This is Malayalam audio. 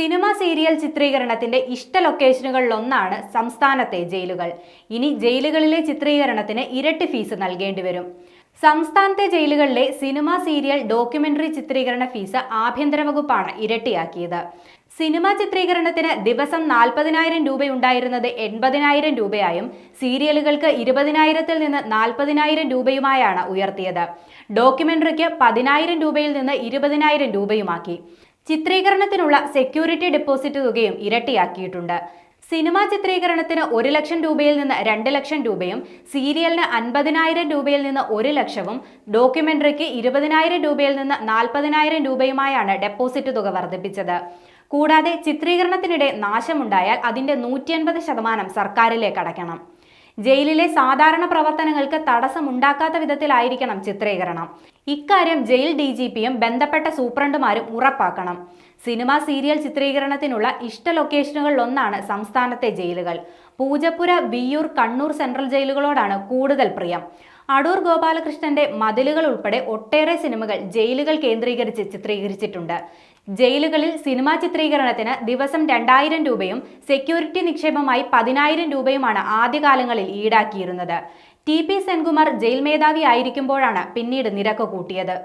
സിനിമ സീരിയൽ ചിത്രീകരണത്തിന്റെ ഇഷ്ട ലൊക്കേഷനുകളിലൊന്നാണ് സംസ്ഥാനത്തെ ജയിലുകൾ. ഇനി ജയിലുകളിലെ ചിത്രീകരണത്തിന് ഇരട്ടി ഫീസ് നൽകേണ്ടി വരും. സംസ്ഥാനത്തെ ജയിലുകളിലെ സിനിമ സീരിയൽ ഡോക്യുമെന്ററി ചിത്രീകരണ ഫീസ് ആഭ്യന്തര വകുപ്പാണ് ഇരട്ടിയാക്കിയത്. സിനിമ ചിത്രീകരണത്തിന് ദിവസം 40,000 രൂപയുണ്ടായിരുന്നത് 80,000 രൂപയായും സീരിയലുകൾക്ക് 20,000-ൽ നിന്ന് 40,000 രൂപയുമായാണ് ഉയർത്തിയത്. ഡോക്യുമെന്ററിക്ക് 10,000 രൂപയിൽ നിന്ന് 20,000 രൂപയുമാക്കി. ചിത്രീകരണത്തിനുള്ള സെക്യൂരിറ്റി ഡെപ്പോസിറ്റ് തുകയും ഇരട്ടിയാക്കിയിട്ടുണ്ട്. സിനിമാ ചിത്രീകരണത്തിന് 1 ലക്ഷം രൂപയിൽ നിന്ന് 2 ലക്ഷം രൂപയും സീരിയലിന് 50,000 രൂപയിൽ നിന്ന് 1 ലക്ഷവും ഡോക്യുമെന്ററിക്ക് 20,000 രൂപയിൽ നിന്ന് 40,000 രൂപയുമായാണ് ഡെപ്പോസിറ്റ് തുക വർദ്ധിപ്പിച്ചത്. കൂടാതെ ചിത്രീകരണത്തിനിടെ നാശമുണ്ടായാൽ അതിന്റെ 150% സർക്കാരിലേക്ക് അടയ്ക്കണം. ജയിലിലെ സാധാരണ പ്രവർത്തനങ്ങൾക്ക് തടസ്സമുണ്ടാക്കാത്ത വിധത്തിലായിരിക്കണം ചിത്രീകരണം. ഇക്കാര്യം ജയിൽ DGPയും ബന്ധപ്പെട്ട സൂപ്രണ്ടുമാരും ഉറപ്പാക്കണം. സിനിമ സീരിയൽ ചിത്രീകരണത്തിനുള്ള ഇഷ്ട ലൊക്കേഷനുകളിലൊന്നാണ് സംസ്ഥാനത്തെ ജയിലുകൾ. പൂജപ്പുര, വിയ്യൂർ, കണ്ണൂർ സെൻട്രൽ ജയിലുകളോടാണ് കൂടുതൽ പ്രിയം. അടൂർ ഗോപാലകൃഷ്ണന്റെ മതിലുകൾ ഉൾപ്പെടെ ഒട്ടേറെ സിനിമകൾ ജയിലുകൾ കേന്ദ്രീകരിച്ച് ചിത്രീകരിച്ചിട്ടുണ്ട്. ജയിലുകളിൽ സിനിമാ ചിത്രീകരണത്തിന് ദിവസം 2,000 രൂപയും സെക്യൂരിറ്റി നിക്ഷേപമായി 10,000 രൂപയുമാണ് ആദ്യകാലങ്ങളിൽ ഈടാക്കിയിരുന്നത്. TP സെൻകുമാർ ജയിൽ മേധാവി ആയിരിക്കുമ്പോഴാണ് പിന്നീട് നിരക്ക് കൂട്ടിയത്.